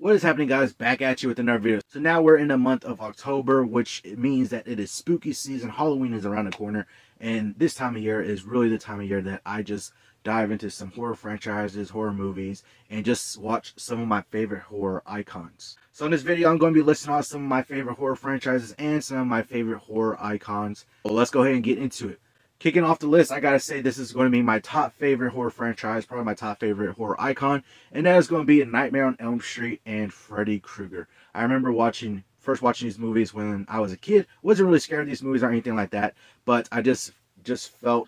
What is happening, guys? Back at you with another video. So now we're in the month of October, which means that it is spooky season. Halloween is around the corner, and this time of year is really the time of year that I just dive into some horror franchises, horror movies, and just watch some of my favorite horror icons. So in this video, I'm going to be listing out some of my favorite horror franchises and some of my favorite horror icons. Well, let's go ahead and get into it. Kicking off the list, I gotta say this is going to be my top favorite horror franchise, probably my top favorite horror icon, and that is going to be Nightmare on Elm Street and Freddy Krueger. I remember first watching these movies when I was a kid. Wasn't really scared of these movies or anything like that, but I just fell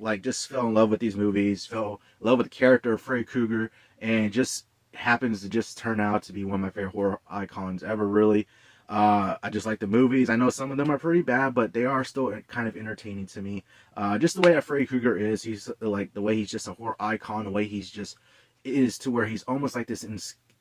in love with these movies, fell in love with the character of Freddy Krueger, and just happens to just turn out to be one of my favorite horror icons ever, really. I just like the movies. I know some of them are pretty bad, but they are still kind of entertaining to me. Just the way that Freddy Krueger is, he's like the way he's just a horror icon, the way he's just is to where he's almost like this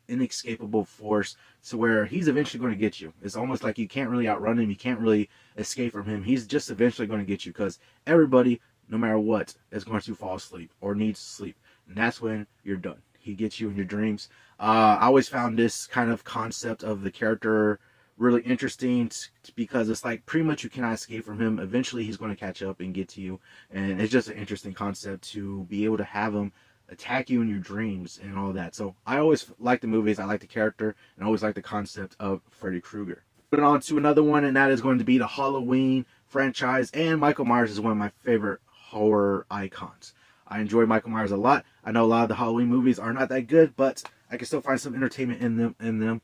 inescapable force to where he's eventually going to get you. It's almost like you can't really outrun him, you can't really escape from him. He's just eventually going to get you because everybody, no matter what, is going to fall asleep or needs to sleep. And that's when you're done. He gets you in your dreams. I always found this kind of concept of the character really interesting because it's like pretty much you cannot escape from him. Eventually he's going to catch up and get to you, and it's just an interesting concept to be able to have him attack you in your dreams and all that. So I always like the movies, I like the character, and I always like the concept of Freddy Krueger. Put on to another one, and that is going to be the Halloween franchise, and Michael Myers is one of my favorite horror icons. I enjoy Michael Myers a lot. I know a lot of the Halloween movies are not that good, but I can still find some entertainment in them.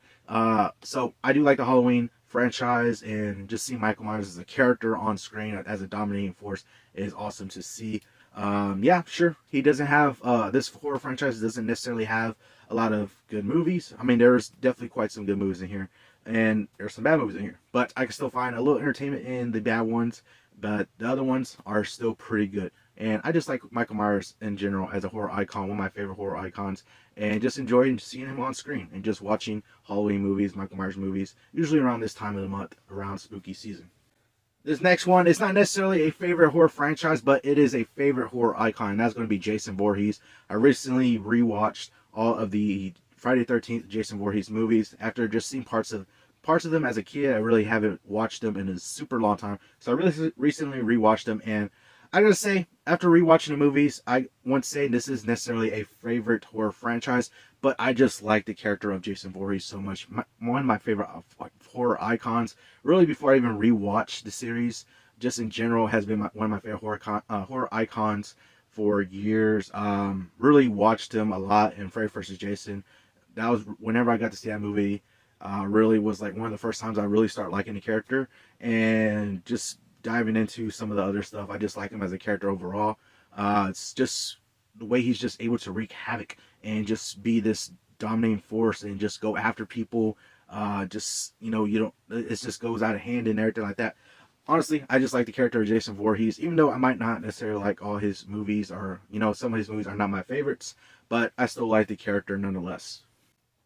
So I do like the Halloween franchise, and just seeing Michael Myers as a character on screen as a dominating force is awesome to see. Yeah, sure, he doesn't have this horror franchise doesn't necessarily have a lot of good movies. I mean, there's definitely quite some good movies in here, and there's some bad movies in here, but I can still find a little entertainment in the bad ones, but the other ones are still pretty good. And I just like Michael Myers in general as a horror icon, one of my favorite horror icons, and just enjoying seeing him on screen and just watching Halloween movies, Michael Myers movies, usually around this time of the month, around spooky season. This next one is not necessarily a favorite horror franchise, but it is a favorite horror icon, and that's going to be Jason Voorhees. I recently rewatched all of the Friday the 13th Jason Voorhees movies after just seeing parts of them as a kid. I really haven't watched them in a super long time, so I really recently rewatched them, and I gotta say, after rewatching the movies, I won't say this is necessarily a favorite horror franchise, but I just like the character of Jason Voorhees so much. One of my favorite horror icons, really before I even rewatched the series, just in general, has been one of my favorite horror icons for years. Really watched him a lot in Freddy vs. Jason. That was whenever I got to see that movie. Really was like one of the first times I really started liking the character, and just diving into some of the other stuff, I just like him as a character overall. It's just the way he's just able to wreak havoc and just be this dominating force and just go after people. It just goes out of hand and everything like that. Honestly, I just like the character of Jason Voorhees, even though I might not necessarily like all his movies, or some of his movies are not my favorites, but I still like the character nonetheless.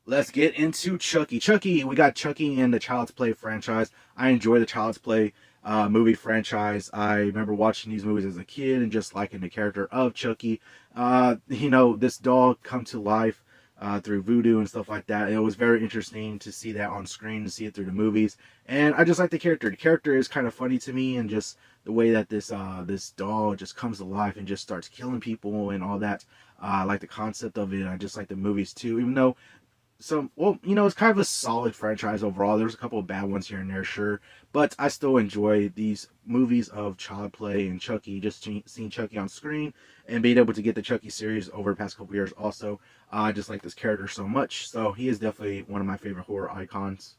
Let's get into Chucky. We got Chucky in the Child's Play franchise. I enjoy the Child's Play movie franchise. I remember watching these movies as a kid and just liking the character of Chucky. This doll come to life through voodoo and stuff like that. It was very interesting to see that on screen, to see it through the movies, and I just like the character. The character is kind of funny to me, and just the way that this doll just comes to life and just starts killing people and all that. I like the concept of it. I just like the movies too, even though it's kind of a solid franchise overall. There's a couple of bad ones here and there, sure, but I still enjoy these movies of Child Play and Chucky, just seeing Chucky on screen and being able to get the Chucky series over the past couple years also. I just like this character so much, so he is definitely one of my favorite horror icons.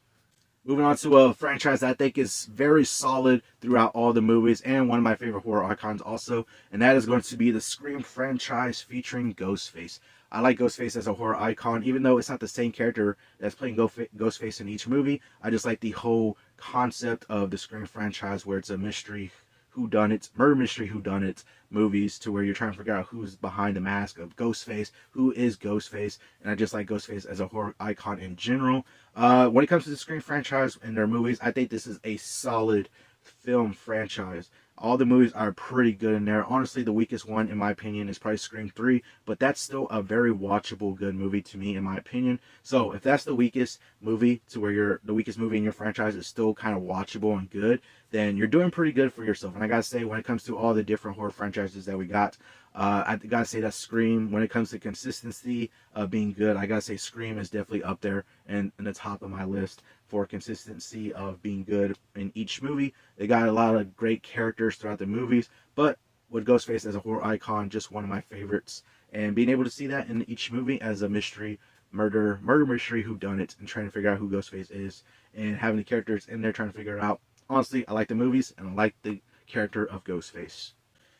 Moving on to a franchise that I think is very solid throughout all the movies, and one of my favorite horror icons also, and that is going to be the Scream franchise featuring Ghostface. I like Ghostface as a horror icon, even though it's not the same character that's playing Ghostface in each movie. I just like the whole concept of the Scream franchise, where it's a mystery murder mystery whodunit movies, to where you're trying to figure out who's behind the mask of Ghostface, who is Ghostface, and I just like Ghostface as a horror icon in general. When it comes to the Scream franchise and their movies, I think this is a solid film franchise. All the movies are pretty good in there. Honestly, the weakest one, in my opinion, is probably Scream 3, but that's still a very watchable, good movie to me, in my opinion. So if that's the weakest movie, to where the weakest movie in your franchise is still kind of watchable and good, then you're doing pretty good for yourself. And I gotta say, when it comes to all the different horror franchises that we got, I gotta say that Scream, when it comes to consistency of being good, I gotta say Scream is definitely up there and in the top of my list for consistency of being good in each movie. They got a lot of great characters throughout the movies, but with Ghostface as a horror icon, just one of my favorites. And being able to see that in each movie as a mystery, murder mystery, whodunit, and trying to figure out who Ghostface is, and having the characters in there trying to figure it out. Honestly, I like the movies, and I like the character of Ghostface.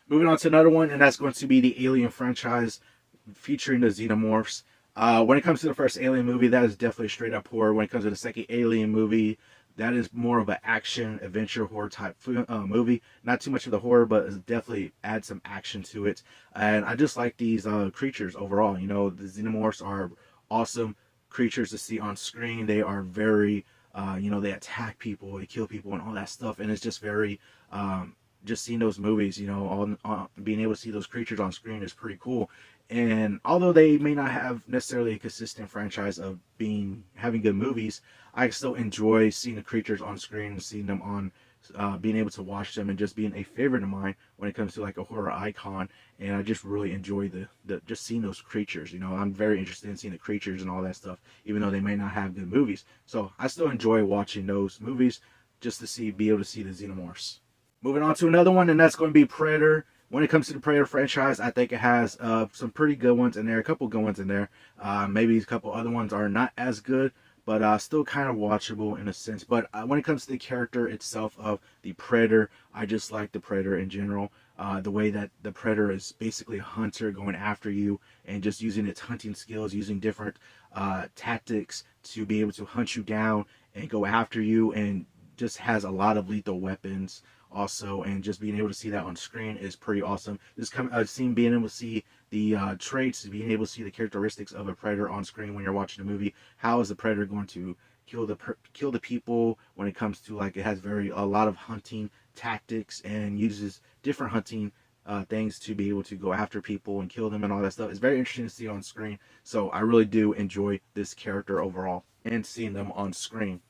Moving on to another one, and that's going to be the Alien franchise featuring the Xenomorphs. When it comes to the first Alien movie, that is definitely straight up horror. When it comes to the second Alien movie, that is more of an action, adventure, horror type movie. Not too much of the horror, but it definitely adds some action to it. And I just like these creatures overall. You know, the Xenomorphs are awesome creatures to see on screen. They are very, they attack people, they kill people, and all that stuff. And it's just very, just seeing those movies, being able to see those creatures on screen is pretty cool. And although they may not have necessarily a consistent franchise of having good movies, I still enjoy seeing the creatures on screen and seeing them on, being able to watch them, and just being a favorite of mine when it comes to like a horror icon. And I just really enjoy the just seeing those creatures. I'm very interested in seeing the creatures and all that stuff, even though they may not have good movies. So I still enjoy watching those movies just to be able to see the Xenomorphs. Moving on to another one, and that's going to be Predator. When it comes to the Predator franchise, I think it has some pretty good ones in there, a couple good ones in there. Maybe a couple other ones are not as good, but still kind of watchable in a sense. But when it comes to the character itself of the Predator, I just like the Predator in general. The way that the Predator is basically a hunter going after you and just using its hunting skills, using different tactics to be able to hunt you down and go after you, and just has a lot of lethal weapons also, and just being able to see that on screen is pretty awesome. Being able to see the traits, being able to see the characteristics of a Predator on screen when you're watching a movie. How is the Predator going to kill the people? When it comes to, like, it has a lot of hunting tactics and uses different hunting things to be able to go after people and kill them and all that stuff. It's very interesting to see on screen. So I really do enjoy this character overall and seeing them on screen.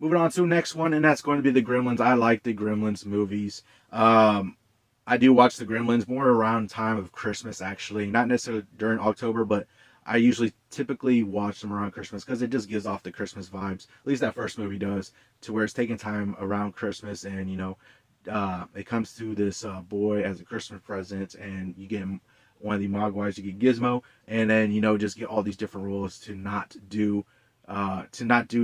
Moving on to the next one, and that's going to be the Gremlins. I like the Gremlins movies. I do watch the Gremlins more around time of Christmas, actually. Not necessarily during October, but I typically watch them around Christmas because it just gives off the Christmas vibes. At least that first movie does, to where it's taking time around Christmas, and it comes to this boy as a Christmas present, and you get one of the Mogwais, you get Gizmo, and then just get all these different rules to not do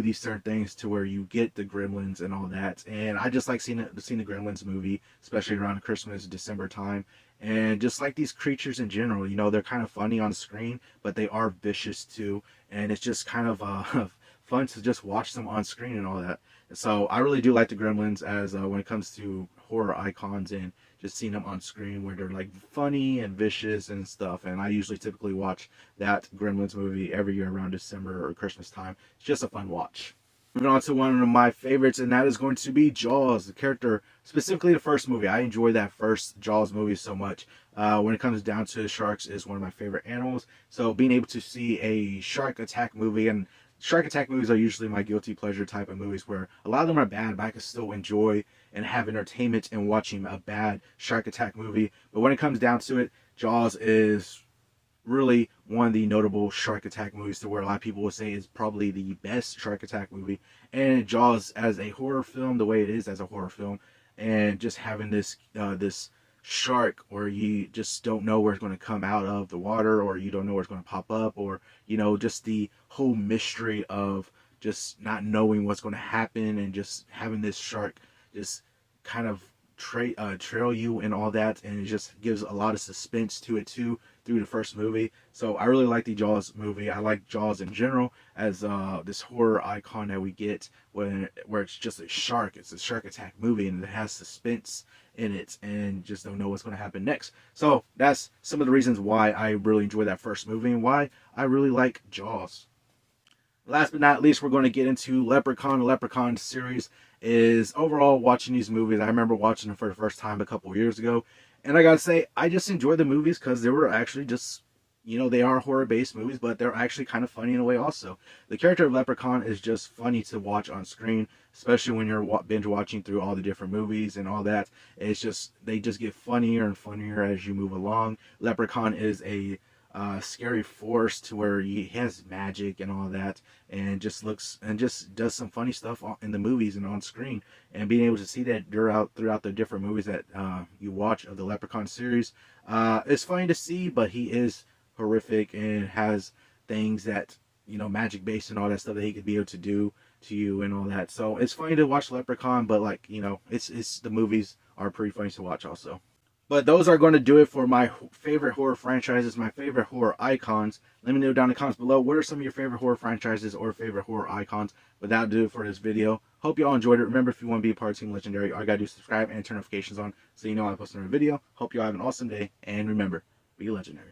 these certain things, to where you get the Gremlins and all that. And I just like seeing the Gremlins movie, especially around Christmas, December time. And just like these creatures in general, they're kind of funny on screen, but they are vicious too. And it's just kind of fun to just watch them on screen and all that. So I really do like the Gremlins as when it comes to horror icons, and just seeing them on screen where they're like funny and vicious and stuff. And I typically watch that Gremlins movie every year around December or Christmas time. It's just a fun watch. Moving on to one of my favorites, and that is going to be Jaws. The character, specifically the first movie. I enjoy that first Jaws movie so much. When it comes down to sharks, is one of my favorite animals. So being able to see a shark attack movie, and shark attack movies are usually my guilty pleasure type of movies, where a lot of them are bad, but I can still enjoy and have entertainment in watching a bad shark attack movie. But when it comes down to it, Jaws is really one of the notable shark attack movies, to where a lot of people will say is probably the best shark attack movie. And Jaws as a horror film, the way it is as a horror film, and just having this shark, or you just don't know where it's going to come out of the water, or you don't know where it's going to pop up, or just the whole mystery of just not knowing what's going to happen, and just having this shark just kind of trail you and all that. And it just gives a lot of suspense to it too through the first movie. So I really like the Jaws movie. I like Jaws in general as this horror icon that we get where it's just a shark. It's a shark attack movie, and it has suspense in it, and just don't know what's going to happen next. So that's some of the reasons why I really enjoy that first movie, and why I really like Jaws. Last but not least, we're going to get into Leprechaun, the Leprechaun series. is overall watching these movies. I remember watching them for the first time a couple years ago, and I gotta say, I just enjoyed the movies because they were actually just, they are horror based movies, but they're actually kind of funny in a way also. The character of Leprechaun is just funny to watch on screen, especially when you're binge watching through all the different movies and all that. It's just, they just get funnier and funnier as you move along. Leprechaun is a scary force to where he has magic and all that, and just does some funny stuff in the movies and on screen. And being able to see that throughout the different movies that you watch of the Leprechaun series, it's funny to see. But he is horrific and has things that, magic based and all that stuff that he could be able to do to you and all that. So it's funny to watch Leprechaun, but like, it's the movies are pretty funny to watch also. But those are going to do it for my favorite horror franchises, my favorite horror icons. Let me know down in the comments below, what are some of your favorite horror franchises or favorite horror icons? But that'll do it for this video. Hope you all enjoyed it. Remember, if you want to be a part of Team Legendary, all you got to do is subscribe and turn notifications on so you know when I post another video. Hope you all have an awesome day. And remember, be legendary.